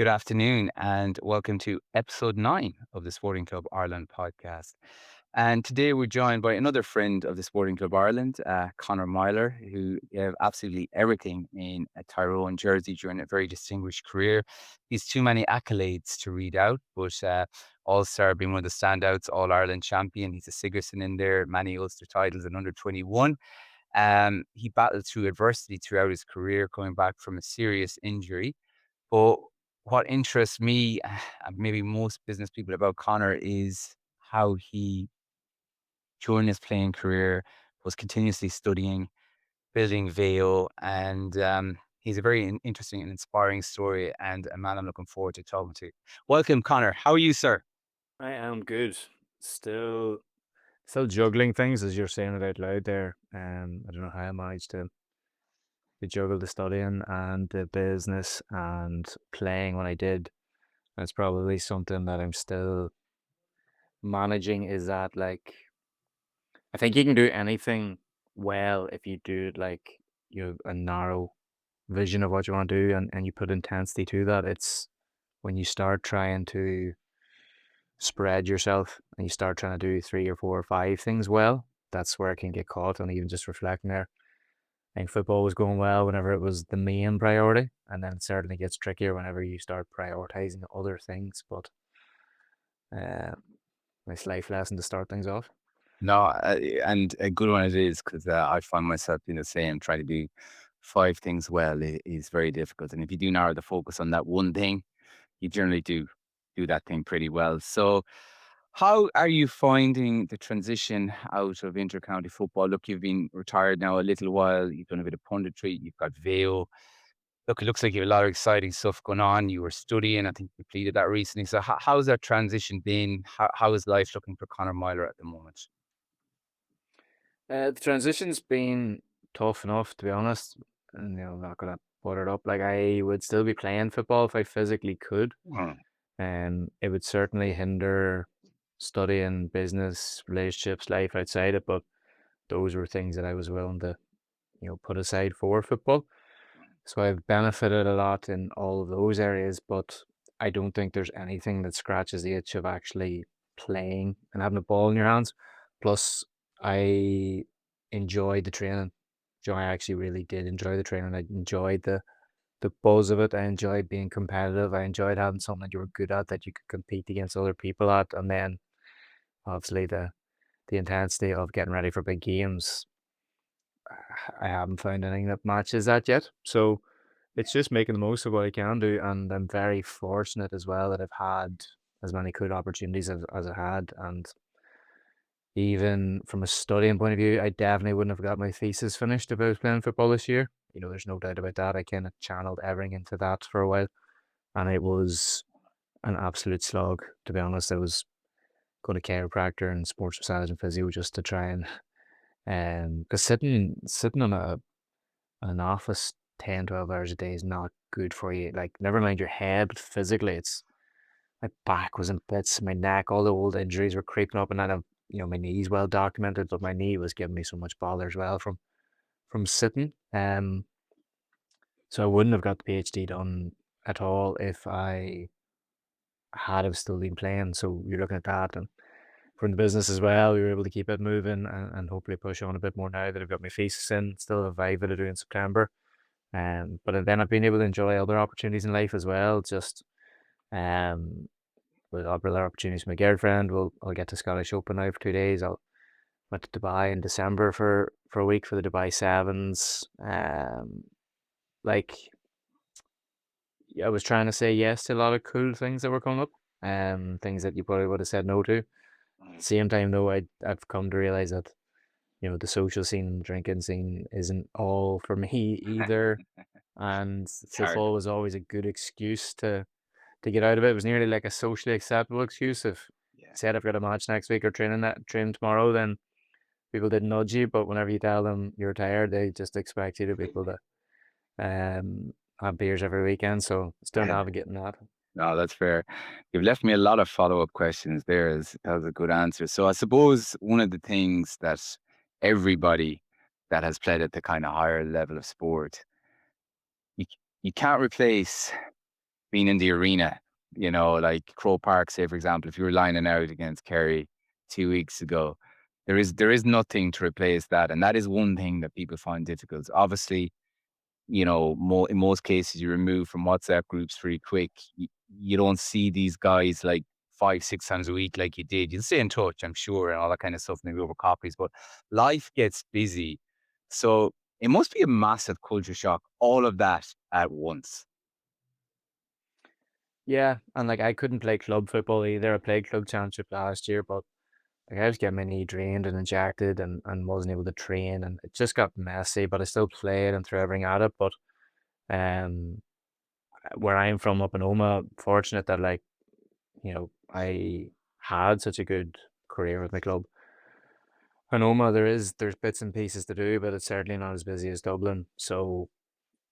Good afternoon, and welcome to episode 9 of the Sporting Club Ireland podcast. And today we're joined by another friend of the Sporting Club Ireland, Conor Meyler, who gave absolutely everything in a Tyrone jersey during a very distinguished career. He's too many accolades to read out, but All-Star being one of the standouts, All-Ireland champion. He's a Sigerson in there, many Ulster titles and under 21. He battled through adversity throughout his career, coming back from a serious injury. But what interests me, and maybe most business people about Conor, is how he, during his playing career, was continuously studying, building VEYO, and he's a very interesting and inspiring story, and a man I'm looking forward to talking to. Welcome, Conor. How are you, sir? I am good. Still, still juggling things as you're saying it out loud there. I don't know how I managed to juggle the studying and the business and playing when I did. It's probably something that I'm still managing. Is that like I think you can do anything well if you do it like you have a narrow vision of what you want to do and you put intensity to that. It's when you start trying to spread yourself and you start trying to do three or four or five things well, that's where it can get caught. And even just reflecting there, I think football was going well whenever it was the main priority, and then it certainly gets trickier whenever you start prioritizing other things. But uh, nice life lesson to start things off. No, and a good one it is because I find myself doing the same. Trying to do five things well is very difficult, and if you do narrow the focus on that one thing, you generally do that thing pretty well. So, how are you finding the transition out of intercounty football? Look, you've been retired now a little while. You've done a bit of punditry. You've got VEYO. Look, it looks like you have a lot of exciting stuff going on. You were studying. I think you completed that recently. So, how's that transition been? How is life looking for Conor Meyler at the moment? The transition's been tough enough, to be honest. And I'm not gonna put it up. Like I would still be playing football if I physically could, Hmm. and it would certainly hinder studying, business, relationships, life outside it. But those were things that I was willing to, put aside for football. So I've benefited a lot in all of those areas, but I don't think there's anything that scratches the itch of actually playing and having a ball in your hands. Plus, I enjoyed the training. I actually really did enjoy the training. I enjoyed the buzz of it. I enjoyed being competitive. I enjoyed having something that you were good at that you could compete against other people at. And then obviously the intensity of getting ready for big games. I haven't found anything that matches that yet. So it's just making the most of what I can do, and I'm very fortunate as well that I've had as many good opportunities as I had. And even from a studying point of view, I definitely wouldn't have got my thesis finished if I was playing football this year. There's no doubt about that. I kind of channeled everything into that for a while, and it was an absolute slog, to be honest. I was going to chiropractor and sports massage and physio just to try and because sitting on an office 10, 12 hours a day is not good for you. Like, never mind your head, but physically, my back was in bits, my neck, all the old injuries were creeping up, and then my knee's well documented, but my knee was giving me so much bother as well from sitting. So I wouldn't have got the PhD done at all if I had have still been playing. So you're looking at that, and from the business as well, we were able to keep it moving and hopefully push on a bit more now that I've got my thesis in. Still have VIVA to do in September. But then I've been able to enjoy other opportunities in life as well. Just um, with other opportunities with my girlfriend, I'll get to Scottish Open now for 2 days. I'll went to Dubai in December for a week for the Dubai Sevens. Like I was trying to say yes to a lot of cool things that were coming up. Things that you probably would have said no to. At the same time, though, I've come to realize that the social scene and the drinking scene isn't all for me either. And It's hard. football was always a good excuse to get out of it. It was nearly like a socially acceptable excuse. If Yeah. you said I've got a match next week or training tomorrow, then people didn't nudge you. But whenever you tell them you're tired, they just expect you to be able to have beers every weekend. So still navigating that. No, that's fair. You've left me a lot of follow-up questions there. That was a good answer. So I suppose one of the things that everybody that has played at the kind of higher level of sport, you, you can't replace being in the arena, like Crow Park, say for example, if you were lining out against Kerry 2 weeks ago, there is nothing to replace that, and that is one thing that people find difficult. Obviously, in most cases, you're removed from WhatsApp groups pretty quick. You don't see these guys like 5, 6 times a week like you did. You'll stay in touch, I'm sure, and all that kind of stuff, maybe over coffees, but life gets busy. So it must be a massive culture shock, all of that at once. Yeah, and like I couldn't play club football either. I played club championship last year, but like I was getting my knee drained and injected and wasn't able to train and it just got messy, but I still played and threw everything at it. But um where I'm from up in Oma, fortunate that like, I had such a good career with my club. In Oma there's bits and pieces to do, but it's certainly not as busy as Dublin. So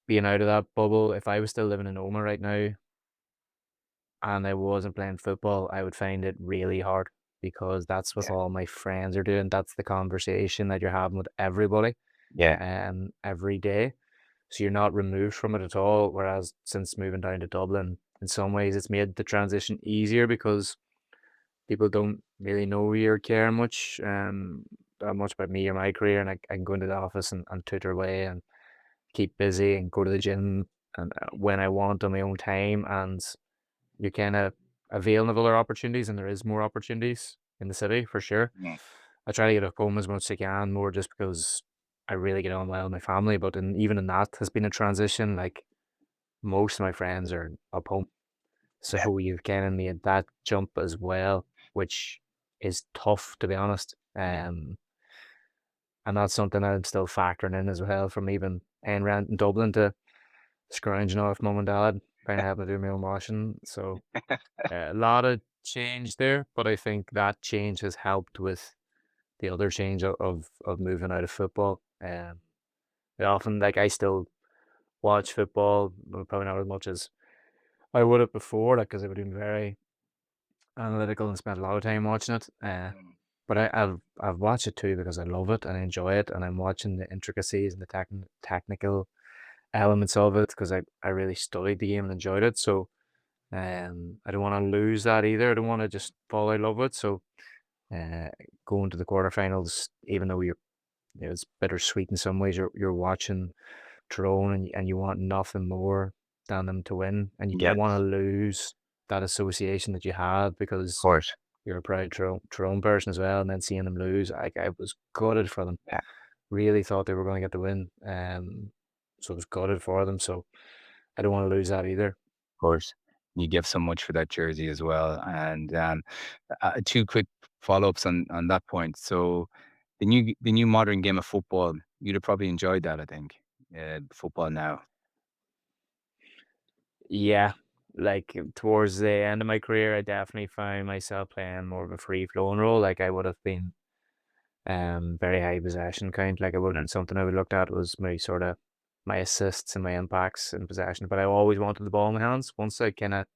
being out of that bubble, if I was still living in Oma right now and I wasn't playing football, I would find it really hard because that's what Yeah. all my friends are doing. That's the conversation that you're having with everybody Yeah. every day. So you're not removed from it at all. Whereas since moving down to Dublin, in some ways it's made the transition easier because people don't really know you or care much that much about me or my career, and I can go into the office and tutor away and keep busy and go to the gym and when I want on my own time, and you're kind of availing of other opportunities, and there is more opportunities in the city for sure. Mm. I try to get home as much as I can, more just because I really get on well with my family. But even in that has been a transition. Like most of my friends are up home, Yeah. so you've kind of made that jump as well, which is tough to be honest. Yeah. And that's something I'm still factoring in as well, from even paying rent in Dublin to scrounging off mum and dad, kind of having to do my own washing. So a lot of change there, but I think that change has helped with the other change of moving out of football. I often like I still watch football, but probably not as much as I would have before, like because I would been very analytical and spent a lot of time watching it. Mm. But I've watched it too because I love it and I enjoy it, and I'm watching the intricacies and the technical elements of it because I really studied the game and enjoyed it. So I don't want to lose that either. I don't want to just fall out of love with it. So uh, going to the quarterfinals, even though it's bittersweet in some ways. You're watching Tyrone and you want nothing more than them to win, and you Yeah. don't want to lose that association that you had Of because course. you're a proud Tyrone person as well, and then seeing them lose, I was gutted for them. Yeah. Really thought they were going to get the win, so I was gutted for them. So I don't want to lose that either. Course. You give so much for that jersey as well. And two quick follow-ups on that point. So the new modern game of football, you'd have probably enjoyed that, I think. Football now. Yeah, like towards the end of my career, I definitely found myself playing more of a free flowing role. Like I would have been very high possession count. Like I wouldn't something I would looked at was my sort of my assists and my impacts in possession. But I always wanted the ball in my hands. Once I kind of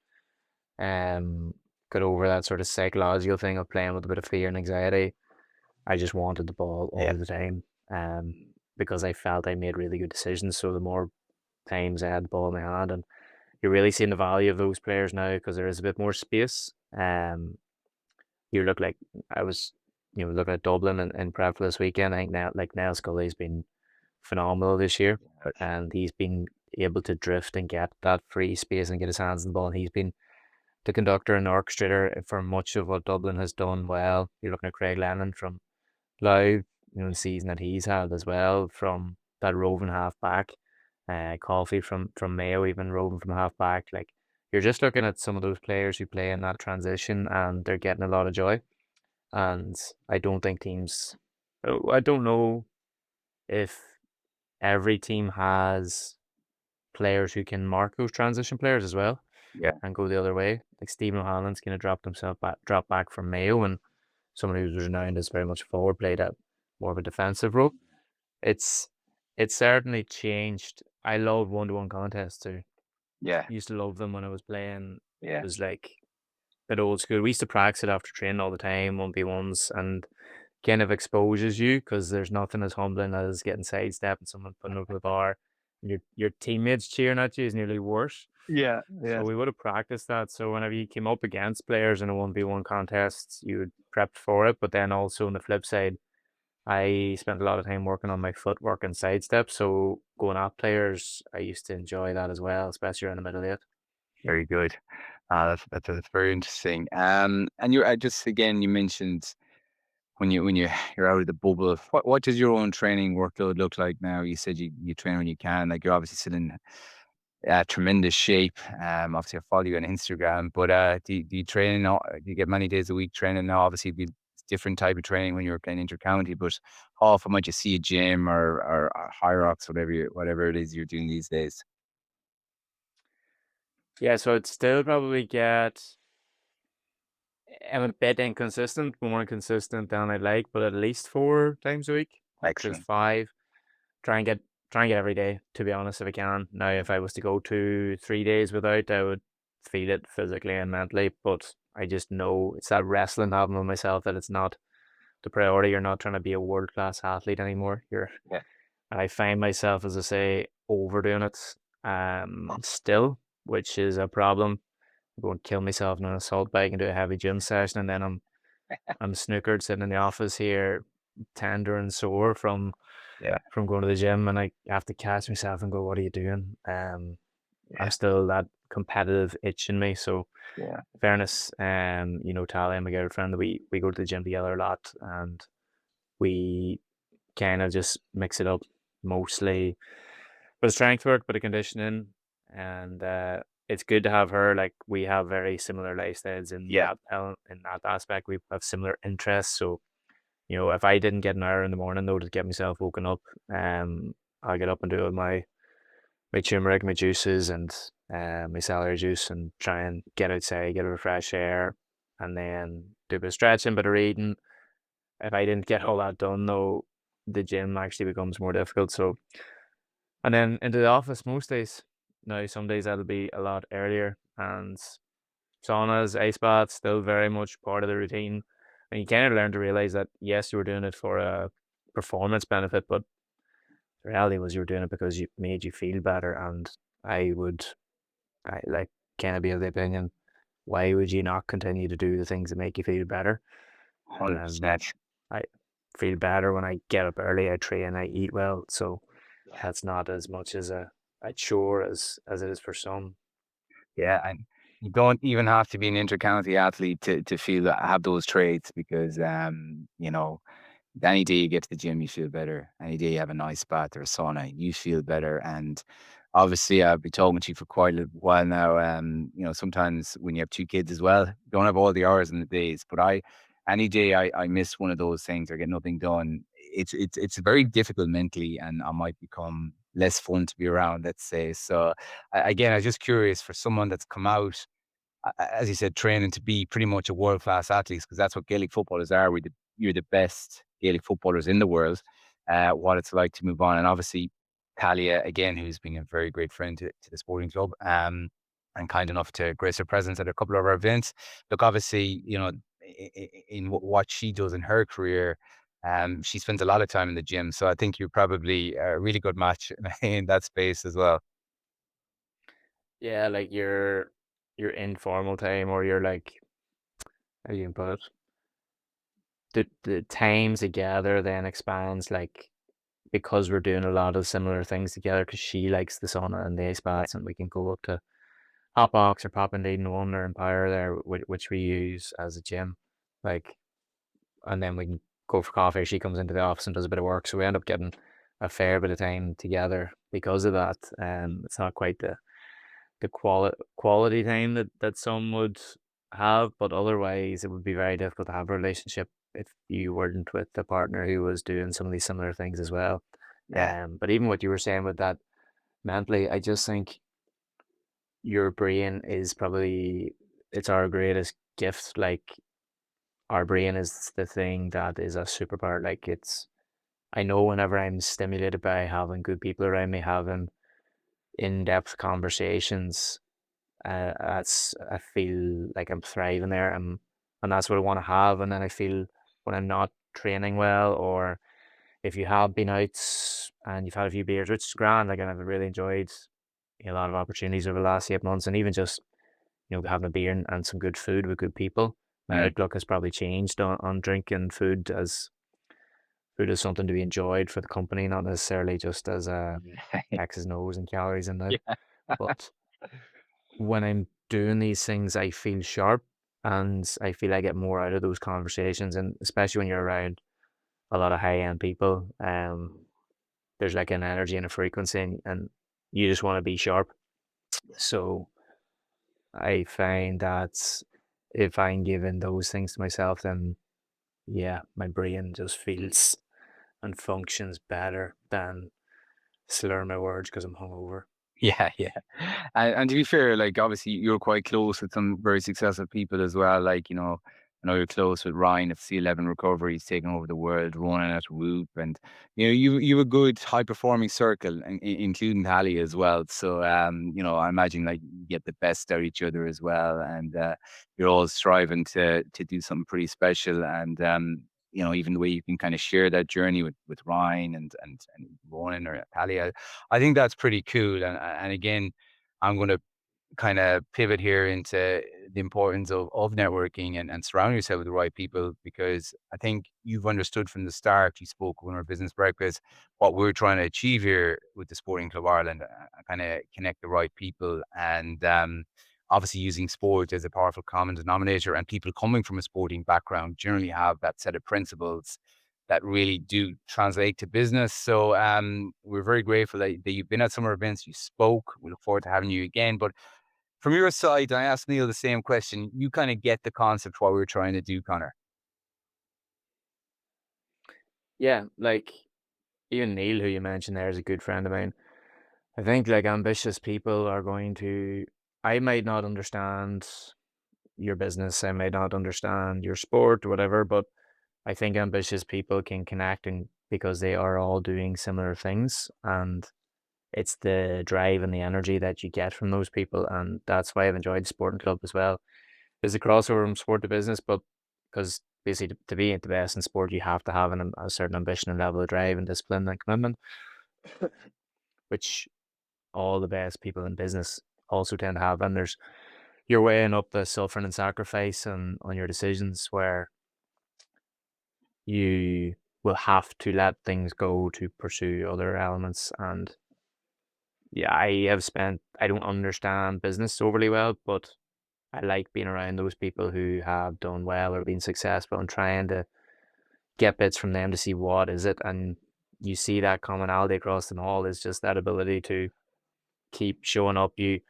um got over that sort of psychological thing of playing with a bit of fear and anxiety, I just wanted the ball Yeah. all the time. Because I felt I made really good decisions. So the more times I had the ball in my hand, and you're really seeing the value of those players now because there is a bit more space. You look like I was, looking at Dublin and prep for this weekend. I think now, like Niall Scully's been phenomenal this year, and he's been able to drift and get that free space and get his hands on the ball. And he's been the conductor and orchestrator for much of what Dublin has done well. You're looking at Craig Lennon from Louth, the season that he's had as well from that roving half back. Coffee from Mayo, even roving from half back. Like you're just looking at some of those players who play in that transition, and they're getting a lot of joy. And I don't think teams. I don't know if every team has players who can mark those transition players as well Yeah. and go the other way. Like Stephen O'Hanlon's going to drop back from Mayo, and someone who's renowned as very much a forward played at more of a defensive role. It's it's certainly changed. I love one-to-one contests too. Yeah. I used to love them when I was playing. It Yeah. was like a bit old school. We used to practice it after training all the time, 1v1s, and kind of exposes you because there's nothing as humbling as getting sidestepped and someone putting over the bar and your teammates cheering at you is nearly worse. Yeah, So yes. we would have practiced that. So whenever you came up against players in a 1v1 contest, you would prep for it. But then also on the flip side, I spent a lot of time working on my footwork and sidestep. So going at players, I used to enjoy that as well, especially around the middle eight. Very good. That's very interesting. And you're just again, you mentioned when you're out of the bubble. What does your own training workload look like now? You said you train when you can. Like you're obviously still in tremendous shape. Obviously I follow you on Instagram, but do you train? Do you get many days a week training now? Obviously, it'd be different type of training when you were playing intercounty, but how often might you see a gym or high rocks, whatever it is you're doing these days? Yeah, so I'd still probably get, I'm a bit inconsistent, more inconsistent than I'd like, but at least 4 times a week, up to Excellent. 5. Try and get try and get every day, to be honest, if I can. Now, if I was to go 2, 3 days without, I would feel it physically and mentally. But I just know it's that wrestling happening with myself that it's not the priority. You're not trying to be a world class athlete anymore. Yeah. And I find myself, as I say, overdoing it still, which is a problem. I'm going to kill myself on an assault bike and do a heavy gym session, and then I'm snookered sitting in the office here, tender and sore Yeah. from going to the gym, and I have to catch myself and go, "What are you doing?" I'm Yeah. still that competitive itch in me. So, Yeah. fairness, Talia, my girlfriend, we go to the gym together a lot, and we kind of just mix it up, mostly with strength work, bit of conditioning, and it's good to have her. Like we have very similar lifestyles Yeah. in that aspect. We have similar interests, so if I didn't get an hour in the morning though to get myself woken up, I'll get up and do my turmeric, my juices, and my celery juice, and try and get outside, get a bit of fresh air, and then do a bit of stretching, bit of reading. If I didn't get all that done though, the gym actually becomes more difficult. So, and then into the office most days. Now, some days that'll be a lot earlier, and saunas, ice baths, still very much part of the routine. And you kind of learn to realize that yes, you were doing it for a performance benefit, but the reality was you were doing it because you made you feel better. And I would, I like kind of be of the opinion, why would you not continue to do the things that make you feel better? Um, 100%. I feel better when I get up early, I train, I eat well. So that's not as much as a chore as it is for some. Yeah, and you don't even have to be an intercounty athlete to feel that have those traits because any day you get to the gym, you feel better. Any day you have a nice bath or a sauna, you feel better. And obviously, I've been talking to you for quite a while now. Sometimes when you have two kids as well, you don't have all the hours in the days. But any day I miss one of those things or get nothing done, it's very difficult mentally, and I might become less fun to be around. Let's say so. Again, I was just curious for someone that's come out as you said, training to be pretty much a world class athletes because that's what Gaelic footballers are. You're the best Gaelic footballers in the world. What it's like to move on, and obviously Talia again, who's been a very great friend to the sporting club, and kind enough to grace her presence at a couple of our events. Look, obviously, in what she does in her career. She spends a lot of time in the gym, so I think you're probably a really good match in that space as well. Yeah, like your informal time, or your like, how do you put it? The time together then expands, like, because we're doing a lot of similar things together, because she likes the sauna and the ice Yeah, baths, and we can go up to Hotbox or Pop and Leading One or Empire there, which we use as a gym. Like, and then we can go for coffee. She comes into the office and does a bit of work. So we end up getting a fair bit of time together because of that. It's not quite the quality time that some would have, but otherwise it would be very difficult to have a relationship if you weren't with a partner who was doing some of these similar things as well. yeah, But even what you were saying with that mentally, I just think your brain is probably, it's our greatest gift. Like, our brain is the thing that is a superpower. Like, it's, I know whenever I'm stimulated by having good people around me, having in-depth conversations, I feel like I'm thriving there, and that's what I want to have. And then I feel when I'm not training well, or if you have been out and you've had a few beers, which is grand, like, and I've really enjoyed a lot of opportunities over the last 8 months, and even just having a beer and some good food with good people. My Mm. outlook has probably changed on drinking food as food is something to be enjoyed for the company, not necessarily just as a X's and O's and calories in it. Yeah. But when I'm doing these things, I feel sharp and I feel I get more out of those conversations. And especially when you're around a lot of high end people, there's like an energy and a frequency, and you just want to be sharp. So I find that if I'm giving those things to myself, then yeah, my brain just feels and functions better than slurring my words because I'm hungover. Yeah, yeah. And to be fair, like obviously you're quite close with some very successful people as well. Like, I know you're close with Ryan of C11 Recovery. He's taken over the world running at Whoop. And you have a good high performing circle, including Tally as well. So I imagine like you get the best out of each other as well. And you're all striving to do something pretty special. And even the way you can kind of share that journey with Ryan and Ronan or Tally, I think that's pretty cool. And again, I'm going to kind of pivot here into the importance of networking and surrounding yourself with the right people, because I think you've understood from the start. You spoke on our business breakfast what we're trying to achieve here with the Sporting Club Ireland, kind of connect the right people, and obviously using sport as a powerful common denominator, and people coming from a sporting background generally have that set of principles that really do translate to business. So we're very grateful that you've been at some of our events, you spoke. We look forward to having you again. But from your side, I asked Neil the same question. You kind of get the concept what we're trying to do, Connor. Yeah, like even Neil, who you mentioned there, is a good friend of mine. I think like ambitious people are going to, I might not understand your business, I might not understand your sport or whatever, but I think ambitious people can connect and because they are all doing similar things. And it's the drive and the energy that you get from those people. And that's why I've enjoyed the sporting club as well. There's a crossover from sport to business, but because basically to be the best in sport, you have to have a certain ambition and level of drive and discipline and commitment, which all the best people in business also tend to have. And you're weighing up the suffering and sacrifice and on your decisions where you will have to let things go to pursue other elements. And yeah, I don't understand business overly well, but I like being around those people who have done well or been successful and trying to get bits from them to see what is it. And you see that commonality across them all is just that ability to keep showing up. You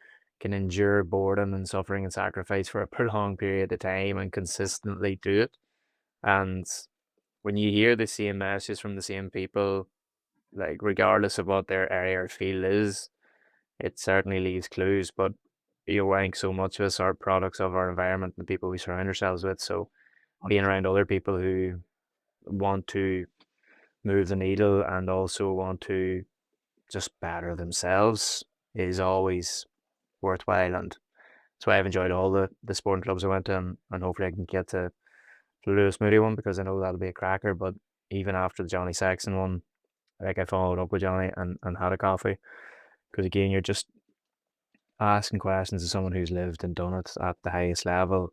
can endure boredom and suffering and sacrifice for a prolonged period of time and consistently do it. And when you hear the same messages from the same people, like regardless of what their area or field is, it certainly leaves clues. But you think so much of us are products of our environment and the people we surround ourselves with. So being around other people who want to move the needle and also want to just better themselves is always worthwhile. And that's why I've enjoyed all the sporting clubs I went to, and hopefully I can get to the Lewis Moody one because I know that'll be a cracker. But even after the Johnny Sexton one, like I followed up with Johnny and had a coffee because again, you're just asking questions to someone who's lived and done it at the highest level.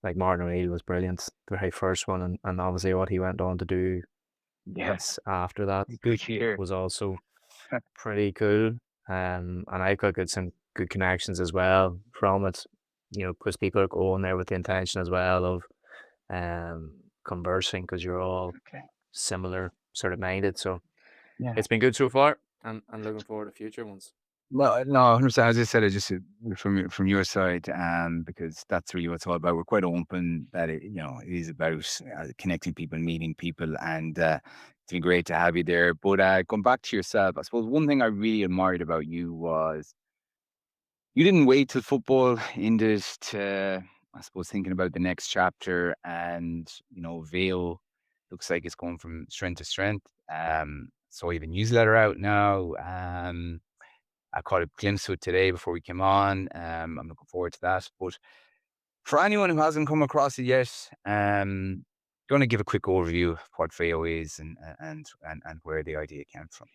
Like Martin O'Neill was brilliant, the very first one, and obviously what he went on to do Yeah, after that good year. was also pretty cool. And I've got some good connections as well from it, because people are going there with the intention as well of conversing because you're all Okay. similar sort of minded. So Yeah. it's been good so far, and looking forward to future ones. Well, no, 100%. As I said, I just from your side, because that's really what it's all about. We're quite open that it is about connecting people, meeting people, and it's been great to have you there. But going back to yourself, I suppose one thing I really admired about you was you didn't wait till football ended to, I suppose, thinking about the next chapter, and VEYO looks like it's going from strength to strength. So you have a newsletter out now. I caught a glimpse of it today before we came on. I'm looking forward to that. But for anyone who hasn't come across it yet, going to give a quick overview of what VEYO is and where the idea came from.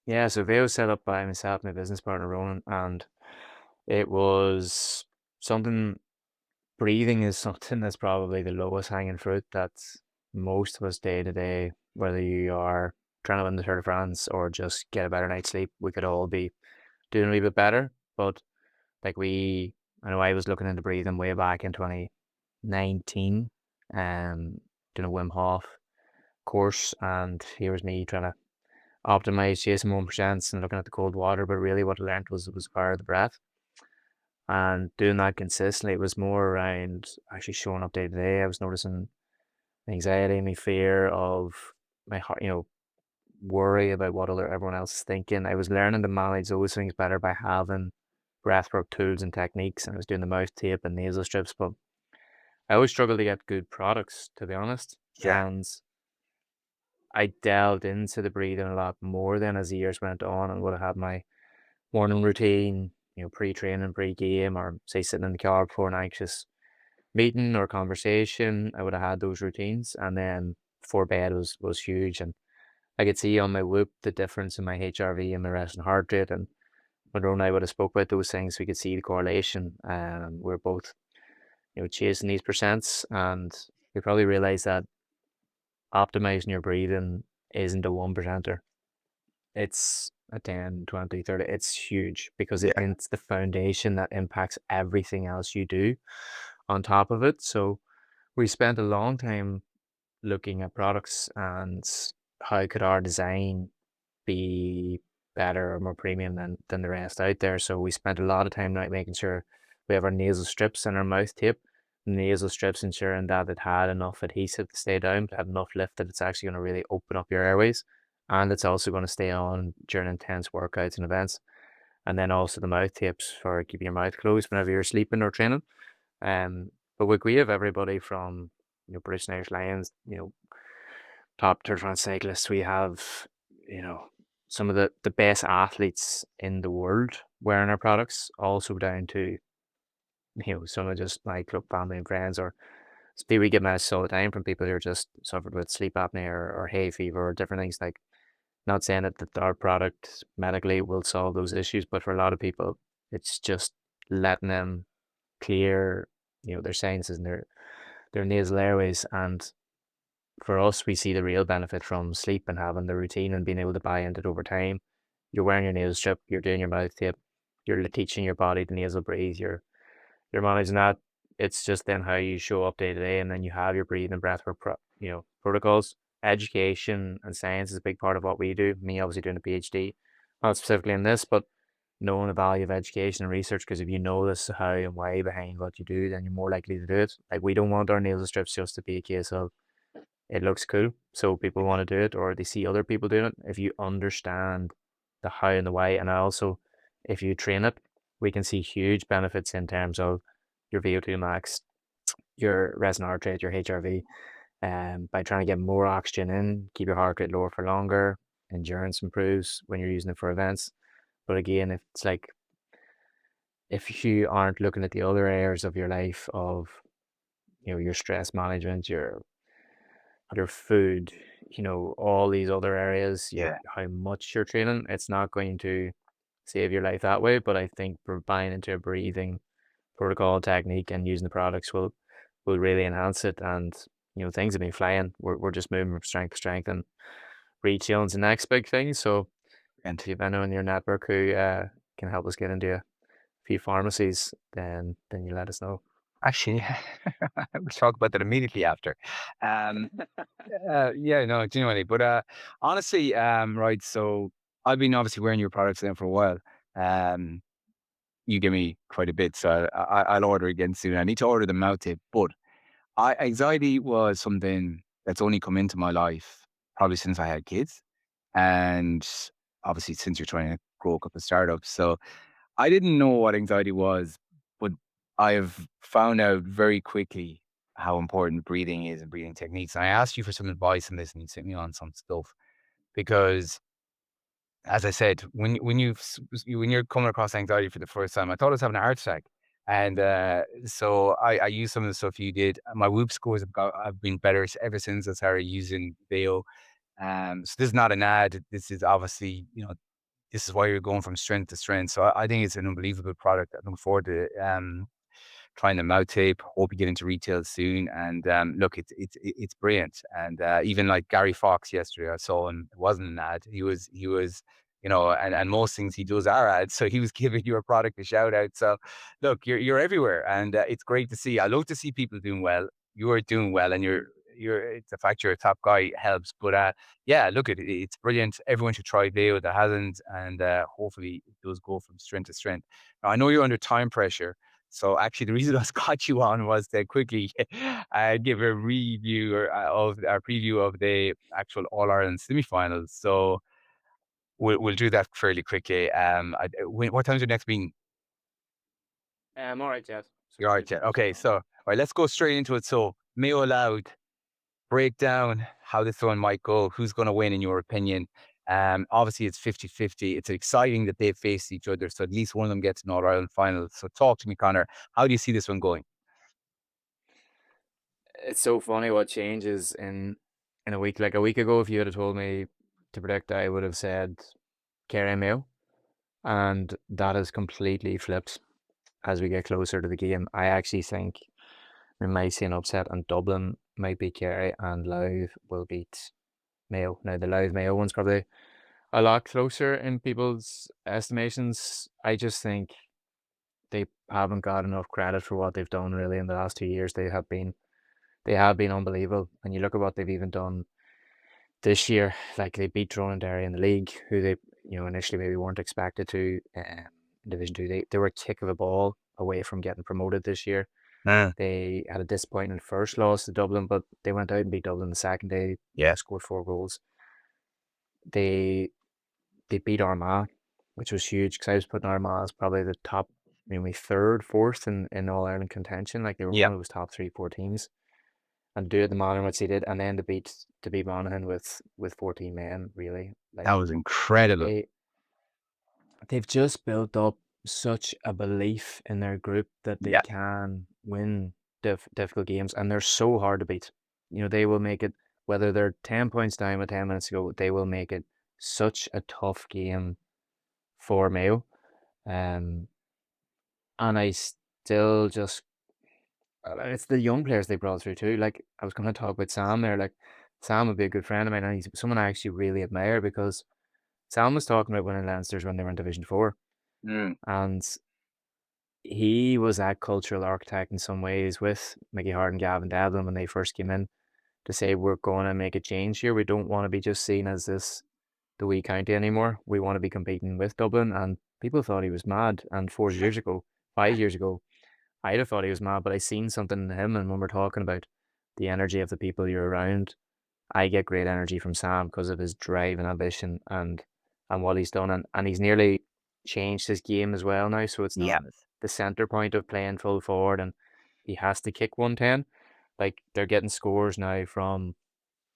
Yeah, so VEYO was set up by myself and my business partner Ronan, and it was something. Breathing is something that's probably the lowest hanging fruit that most of us day to day, whether you are trying to win the Tour de France or just get a better night's sleep, we could all be doing a wee bit better. But like I know I was looking into breathing way back in 2019, doing a Wim Hof course, and here was me trying to optimize chasing 1% and looking at the cold water. But really, what I learned was the power of the breath. And doing that consistently, it was more around actually showing up day to day. I was noticing anxiety, my fear of my heart, worry about what everyone else is thinking. I was learning to manage those things better by having breathwork tools and techniques. And I was doing the mouth tape and nasal strips, but I always struggled to get good products, to be honest. Yeah. And I delved into the breathing a lot more then as the years went on and would have had my morning routine, pre-training, pre-game, or say sitting in the car before an anxious meeting or conversation. I would have had those routines, and then before bed was huge. And I could see on my Whoop the difference in my HRV and my resting heart rate. And when Ron and I would have spoke about those things, we could see the correlation. We're both, chasing these percents, and we probably realized that optimizing your breathing isn't a 1%er. It's a 10, 20, 30. It's huge because Yeah. it's the foundation that impacts everything else you do on top of it. So we spent a long time looking at products and how could our design be better or more premium than the rest out there. So we spent a lot of time like making sure we have our nasal strips and our mouth tape. Nasal strips ensuring that it had enough adhesive to stay down, but had enough lift that it's actually going to really open up your airways. And it's also going to stay on during intense workouts and events. And then also the mouth tapes for keeping your mouth closed whenever you're sleeping or training. But we have everybody from British and Irish Lions, top Tour de France cyclists. We have you know some of the best athletes in the world wearing our products. Also down to some of just my club family and friends, or we get messages all the time from people who are just suffered with sleep apnea or hay fever or different things. Like, not saying that our product medically will solve those issues, but for a lot of people, it's just letting them clear, their sinuses and their nasal airways. And for us, we see the real benefit from sleep and having the routine and being able to buy into it over time. You're wearing your nasal strip, you're doing your mouth tape, you're teaching your body to nasal breathe, you're managing that. It's just then how you show up day to day, and then you have your breathing and breathwork, protocols. Education and science is a big part of what we do. Me, obviously, doing a PhD, not specifically in this, but knowing the value of education and research. Because if you know this how and why behind what you do, then you're more likely to do it. Like, we don't want our nasal strips just to be a case of it looks cool, so people want to do it, or they see other people doing it. If you understand the how and the why, and also if you train it, we can see huge benefits in terms of your VO2 max, your resting heart rate, your HRV, by trying to get more oxygen in, keep your heart rate lower for longer. Endurance improves when you're using it for events. But again, if it's like if you aren't looking at the other areas of your life of your stress management, your food, all these other areas, Yeah. how much you're training, it's not going to save your life that way. But I think for buying into a breathing protocol technique and using the products will really enhance it. And things have been flying. We're just moving from strength to strength, and retail is the next big thing. So And if you've anyone in your network who can help us get into a few pharmacies, then you let us know. actually, we'll talk about that immediately after. Um, yeah, no, genuinely. But honestly, right. So I've been obviously wearing your products now for a while. Um, you give me quite a bit, so I'll order again soon. I need to order the mouth tape, but anxiety was something that's only come into my life probably since I had kids, and obviously since you're trying to grow a couple of startups. So I didn't know what anxiety was, but I've found out very quickly how important breathing is and breathing techniques. And I asked you for some advice on this, and you sent me on some stuff because, as I said, when you're coming across anxiety for the first time, I thought I was having a heart attack. And so I used some of the stuff you did. My Whoop scores have been better ever since I started using VEYO. So this is not an ad. This is obviously, this is why you're going from strength to strength. So I think it's an unbelievable product. I'm looking forward to trying the mouth tape. Hope you get into retail soon. And look, it's brilliant. And even like Gary Fox yesterday, I saw him. It wasn't an ad. He was, and most things he does are ads. So he was giving your product a shout out. So look, you're everywhere, and it's great to see. I love to see people doing well. You are doing well, and you're it's the fact you're a top guy helps. But yeah, look, it's brilliant. Everyone should try VEYO that hasn't, and hopefully it does go from strength to strength. Now, I know you're under time pressure. So actually, the reason I got you on was to quickly give a review of our preview of the actual All Ireland semi-finals. So we'll do that fairly quickly. What time's your next meeting? All right, Jeff. So You're all we right, could yeah. finish it Okay, on. so all right, let's go straight into it. So Mayo Loud, break down how this one might go. Who's going to win in your opinion? Obviously it's 50-50. It's exciting that they face each other, so at least one of them gets an All Ireland final. So talk to me, Connor. How do you see this one going? It's so funny what changes in a week. Like a week ago, if you had have told me to predict, I would have said Kerry Mayo, and that has completely flipped as we get closer to the game. I actually think we might see an upset, and Dublin might beat Kerry, and Louth will beat Mayo. Now the Louth Mayo one's probably a lot closer in people's estimations. I just think they haven't got enough credit for what they've done really in the last 2 years. They have been unbelievable. And you look at what they've even done this year, like they beat Tyrone and Derry in the league, who they initially maybe weren't expected to in Division Two. They were a kick of a ball away from getting promoted this year. Uh, They had a disappointing first loss to Dublin, but they went out and beat Dublin the second day, yeah, scored 4 goals. They they beat Armagh, which was huge because I was putting Armagh as probably the top, maybe third, fourth in All Ireland contention. Like they were yeah, one of those top 3, 4 teams, and do it the manner in which they did, and then to beat Monaghan with 14 men, really. that Like was incredible. they they've just built up such a belief in their group that they Yeah, can win difficult games, and they're so hard to beat. They will make it, whether they're 10 points down with 10 minutes to go, they will make it such a tough game for Mayo. Um, and I still just, it's the young players they brought through too. Like I was going to talk about Sam there. Like Sam would be a good friend of mine, and he's someone I actually really admire because Sam was talking about winning Leinster's when they were in Division Four, mm, and he was that cultural architect in some ways with Mickey Hart and Gavin Devlin when they first came in to say we're going to make a change here. We don't want to be just seen as the wee county anymore. We want to be competing with Dublin, and people thought he was mad. And 4 years ago, 5 years ago, I'd have thought he was mad, but I seen something in him. And when we're talking about the energy of the people you're around, I get great energy from Sam because of his drive and ambition and what he's done. And he's nearly changed his game as well now. So it's yeah, not the center point of playing full forward and he has to kick 110. Like they're getting scores now from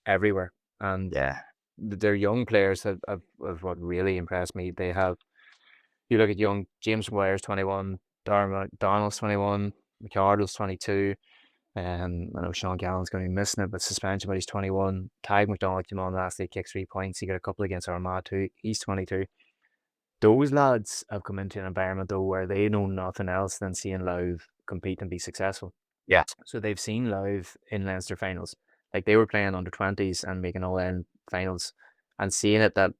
everywhere. And yeah, their young players have what really impressed me. They have, you look at young James Wires 21, Darren McDonald's 21, McArdle's 22. I know Sean Gallen's going to be missing it, but suspension, but he's 21. Ty McDonald came on last day, kicked 3 points. He got a couple against Armagh too. He's 22. Those lads have come into an environment though where they know nothing else than seeing Louth compete and be successful. yeah, So they've seen Louth in Leinster finals. Like they were playing under 20s and making all in finals and seeing it that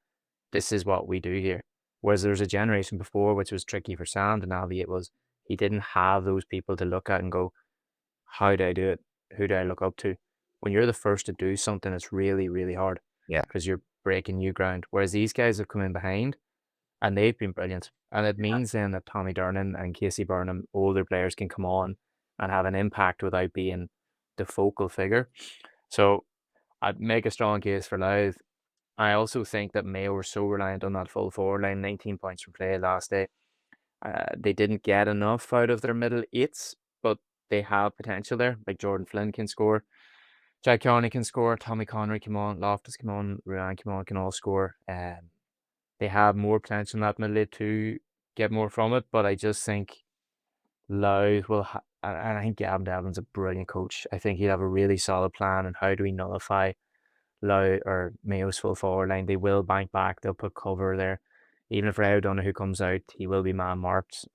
this is what we do here. Whereas there was a generation before which was tricky for Sam to navigate was he didn't have those people to look at and go, how do I do it? Who do I look up to? When you're the first to do something, it's really, really hard yeah, because you're breaking new ground. Whereas these guys have come in behind and they've been brilliant. And it means then that Tommy Durnan and Casey Burnham, older players, can come on and have an impact without being the focal figure. So I'd make a strong case for Louth. I also think that Mayo were so reliant on that full forward line, 19 points from play last day. They didn't get enough out of their middle eights, but they have potential there. Like Jordan Flynn can score, Jack Kearney can score, Tommy Connery come on, Loftus come on, Ruan come on, can all score. They have more potential in that middle eight to get more from it, but I just think Louth will, and I think Gavin Devlin's a brilliant coach. I think he'll have a really solid plan on how do we nullify Louth or Mayo's full forward line. They will bank back, they'll put cover there. even if Ray O'Donoghue comes out, he will be man marked.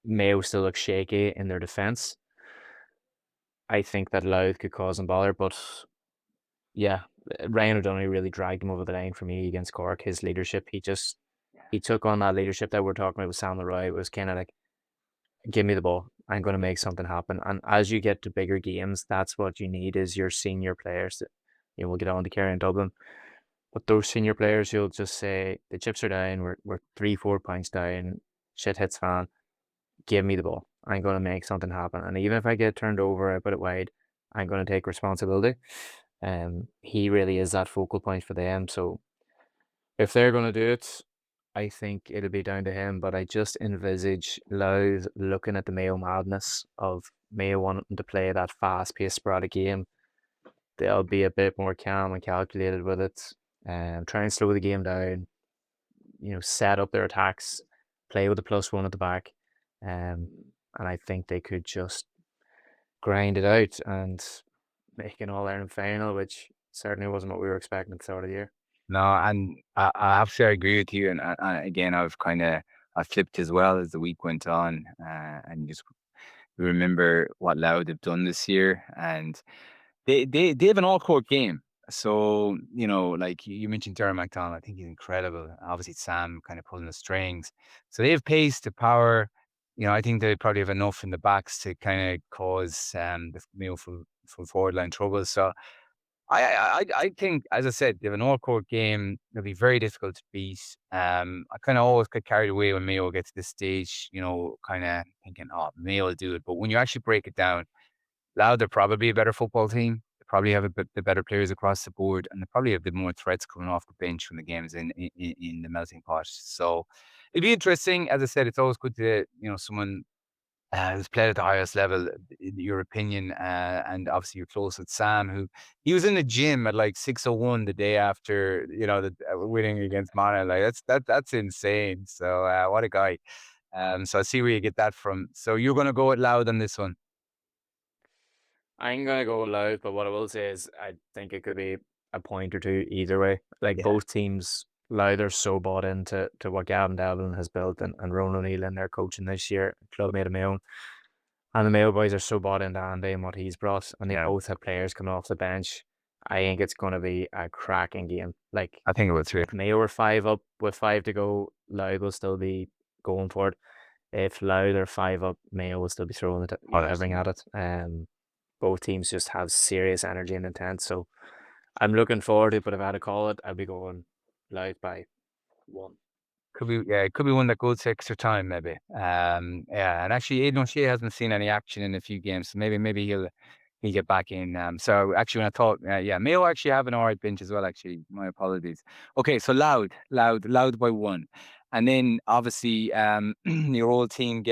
Mayo still looks shaky in their defence. I think that Louth could cause them bother, but yeah, Ryan O'Donoghue really dragged him over the line for me against Cork. His leadership, he took on that leadership that we're talking about with Sam Leroy. It was kind of like, give me the ball. I'm going to make something happen. And as you get to bigger games, that's what you need is your senior players. That, we'll get on to Kerry and Dublin, but those senior players, you'll just say the chips are down. We're 3-4 points down. Shit hits fan. Give me the ball. I'm going to make something happen. And even if I get turned over, I put it wide, I'm going to take responsibility. He really is that focal point for them. So if they're going to do it, I think it'll be down to him. But I just envisage Louth looking at the Mayo madness of Mayo wanting to play that fast-paced, sporadic game. They'll be a bit more calm and calculated with it, and try and slow the game down. Set up their attacks, play with the +1 at the back, um, and I think they could just grind it out and make an All-Ireland final, which certainly wasn't what we were expecting at the start of the year. No, and I have to say I agree with you. And again, I flipped as well as the week went on, and just remember what Louth have done this year, and they have an all court game. So like you mentioned, Darren McDonald, I think he's incredible. Obviously, Sam kind of pulling the strings. So they have pace, the power. I think they probably have enough in the backs to kind of cause the full forward line trouble. So I think, as I said, they have an all-court game. It'll be very difficult to beat. I kind of always get carried away when Mayo gets to this stage, kind of thinking, "Oh, Mayo will do it." But when you actually break it down, Louth, they're probably a better football team. They probably have the better players across the board, and they probably have the more threats coming off the bench when the game's in the melting pot. So it'd be interesting. As I said, it's always good to someone who's played at the highest level, in your opinion, and obviously you're close with Sam, who he was in the gym at like 6:01 the day after, the winning against Mana. Like that's insane. So what a guy. So I see where you get that from. So you're gonna go it loud on this one. I'm gonna go Louth, but what I will say is I think it could be a point or two either way. Like Yeah. both teams, Louth are so bought into what Gavin Devlin has built and Ronan O'Neill in their coaching this year, club made of my own. And the Mayo boys are so bought into Andy and what he's brought, and they Yeah. both have players coming off the bench. I think it's going to be a cracking game. Like, I think it will too. if Mayo are 5 up with 5 to go, Louth will still be going for it. If Louth are 5 up, Mayo will still be throwing it, Oh, everything absolutely. at it. Both teams just have serious energy and intent. So I'm looking forward to it, but if I had to call it, I'd be going Louth by 1. Could be, yeah, it could be one that goes to extra time, maybe. Yeah, and actually, Aidan O'Shea hasn't seen any action in a few games, so maybe he'll get back in. So actually, when I thought, yeah, Mayo actually have an alright bench as well. Actually, my apologies. Okay, so loud by one, and then obviously, your old team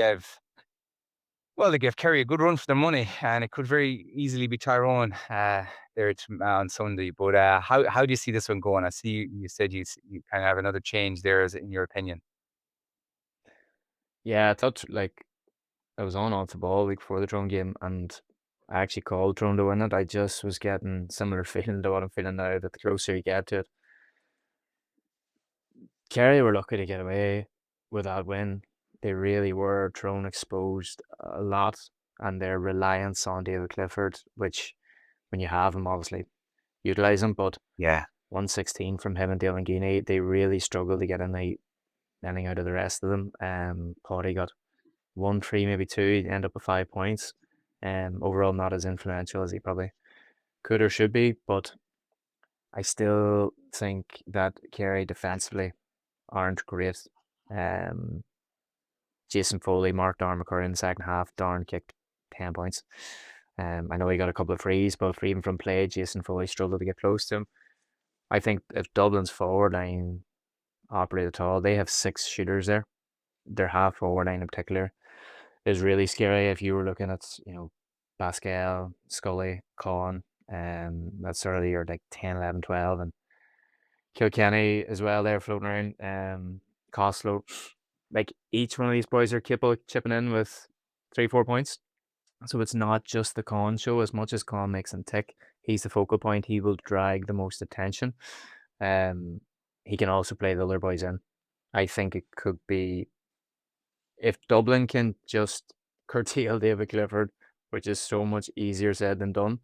they gave Kerry a good run for their money, and it could very easily be Tyrone there on Sunday. But how do you see this one going? I see you said you kind of have another change there, as in your opinion. Yeah, I thought like I was on off the ball week before the Tyrone game, and I actually called Tyrone to win it. I just was getting similar feeling to what I'm feeling now that the closer you get to it. Kerry were lucky to get away with that win. They really were. Tyrone exposed a lot, and their reliance on David Clifford, which when you have him, obviously utilise him, but Yeah. 116 from him and Dylan Geeney, they really struggled to get anything out of the rest of them. Potty got 1-3, maybe 2, end up with 5 points. Overall, not as influential as he probably could or should be, but I still think that Kerry defensively aren't great. Um, Jason Foley, Mark Darn McCurry in the second half. Darn kicked 10 points. I know he got a couple of frees, but for even from play, Jason Foley struggled to get close to him. I think if Dublin's forward line operate at all, they have 6 shooters there. Their half forward line in particular is really scary. If you were looking at, Pascal, Scully, Con, that's sort of your like 10, 11, 12, and Kilkenny as well there floating around. Costello, like each one of these boys are capable of chipping in with 3, 4 points. So it's not just the Con show. As much as Con makes him tick, he's the focal point. He will drag the most attention. Um, he can also play the other boys in. I think it could be if Dublin can just curtail David Clifford, which is so much easier said than done.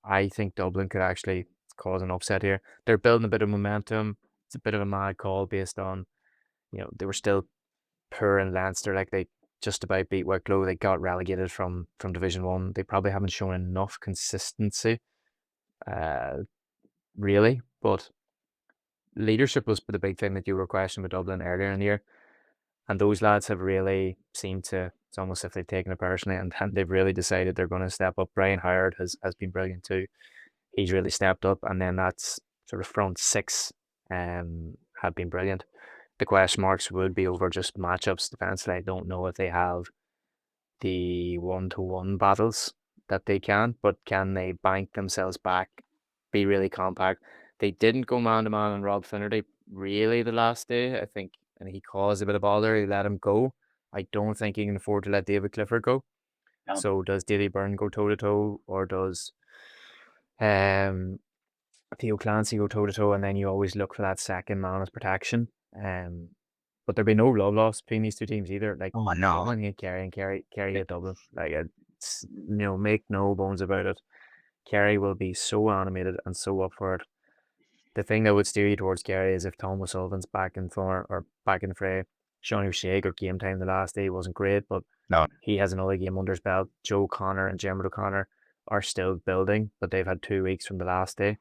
I think Dublin could actually cause an upset here. They're building a bit of momentum. It's a bit of a mad call based on, they were still poor in Leinster, like they just about beat Wicklow. They got relegated from Division One. They probably haven't shown enough consistency, uh, really. But leadership was the big thing that you were questioning with Dublin earlier in the year. And those lads have really seemed to, it's almost as if they've taken it personally and they've really decided they're going to step up. Brian Howard has been brilliant too. He's really stepped up. And then that's sort of front six have been brilliant. The question marks would be over just matchups defensively. I don't know if they have the one-to-one battles that they can, but can they bank themselves back, be really compact? They didn't go man-to-man on Rob Finnerty really the last day, I think, and he caused a bit of bother. He let him go. I don't think he can afford to let David Clifford go. No. So does Daly Byrne go toe-to-toe, or does um, Theo Clancy go toe-to-toe, and then you always look for that second man as protection. But there'd be no love lost between these two teams either. Like Oh no. Dublin hit Kerry and Kerry hit Dublin. Like it's, make no bones about it. Kerry will be so animated and so up for it. The thing that would steer you towards Kerry is if Tom O'Sullivan's back in form or back in the fray. Sean O'Shea got game time the last day, wasn't great, but No. he has another game under his belt. Joe Connor and Jim O'Connor are still building, but they've had 2 weeks from the last day.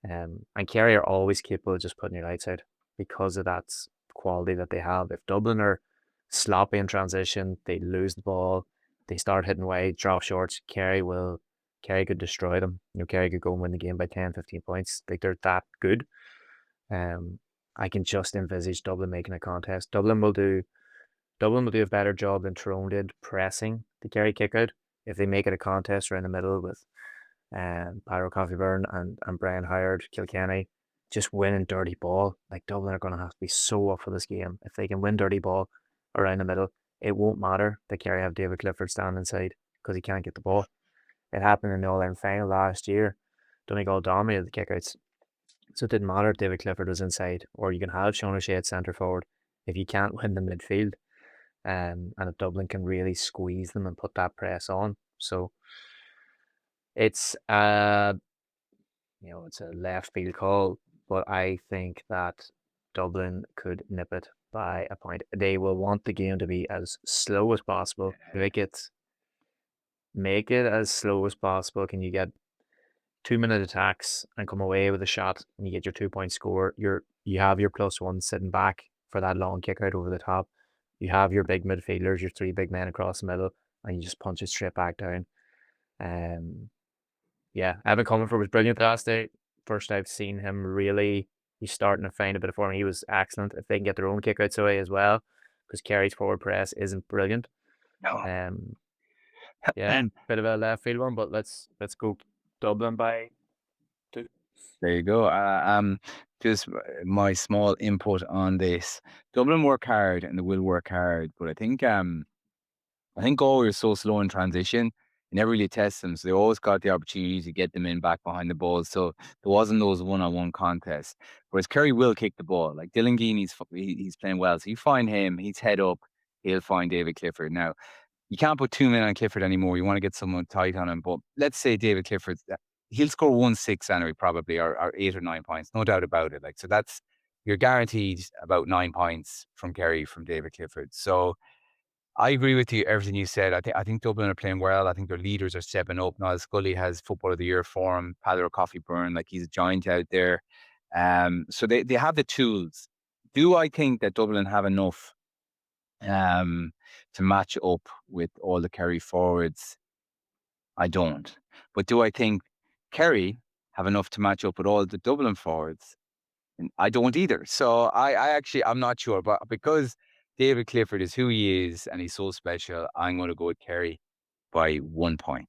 And Kerry are always capable of just putting your lights out because of that quality that they have. If Dublin are sloppy in transition, they lose the ball, they start hitting wide, drop shorts, Kerry could destroy them. Kerry could go and win the game by 10, 15 points. Like they're that good. Um, I can just envisage Dublin making a contest. Dublin will do a better job than Tyrone did pressing the Kerry kick out. If they make it a contest around the middle with Pyro Coffee Burn and Brian Howard, Kilkenny, just winning dirty ball. Like Dublin are going to have to be so up for this game. If they can win dirty ball around the middle, it won't matter that Kerry have David Clifford standing inside because he can't get the ball. It happened in the All Ireland final last year. Donegal dominated the kickouts. So it didn't matter if David Clifford was inside, or you can have Sean O'Shea at centre forward. If you can't win the midfield, and if Dublin can really squeeze them and put that press on. So it's it's a left field call, but I think that Dublin could nip it by a point. They will want the game to be as slow as possible. Make it as slow as possible. Can you get 2 minute attacks and come away with a shot and you get your 2 point score? You have your +1 sitting back for that long kick out over the top. You have your big midfielders, your three big men across the middle, and you just punch it straight back down. Yeah, Evan Comerford was brilliant the last day. First I've seen him really, he's starting to find a bit of form. He was excellent. If they can get their own kickouts away as well, because Kerry's forward press isn't brilliant. No. Um, yeah, And bit of a left field one, but let's go Dublin by 2. there you go. Just my small input on this. Dublin work hard and they will work hard, but I think Galway is so slow in transition. You never really test them, so they always got the opportunity to get them in back behind the ball. So there wasn't those one-on-one contests. Whereas Kerry will kick the ball. Like Dylan Geeney's, he's playing well. So you find him, he's head up. He'll find David Clifford. Now you can't put 2 men on Clifford anymore. You want to get someone tight on him. But let's say David Clifford, he'll score 1-6 anyway, probably, or 8 or 9 points, no doubt about it. Like so, that's you're guaranteed about 9 points from Kerry from David Clifford. So I agree with you, everything you said. I think Dublin are playing well. I think their leaders are stepping up. Now Scully has Football of the Year for him. Padder Coffee Burn, like he's a giant out there. So they have the tools. Do I think that Dublin have enough um to match up with all the Kerry forwards? I don't. But do I think Kerry have enough to match up with all the Dublin forwards? And I don't either. So I actually I'm not sure, but because David Clifford is who he is and he's so special, I'm going to go with Kerry by 1 point.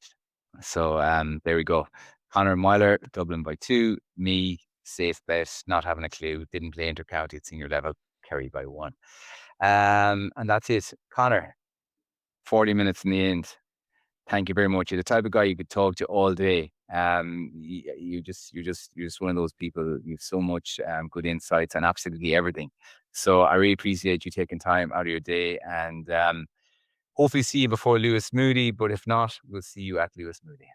So there we go. Conor Meyler, Dublin by 2. Me, safe bet, not having a clue. Didn't play intercounty at senior level. Kerry by 1. And that's it. Conor, 40 minutes in the end. Thank you very much. You're the type of guy you could talk to all day. You're just one of those people. You've so much good insights and absolutely everything. So I really appreciate you taking time out of your day, and hopefully see you before Lewis Moody. But if not, we'll see you at Lewis Moody.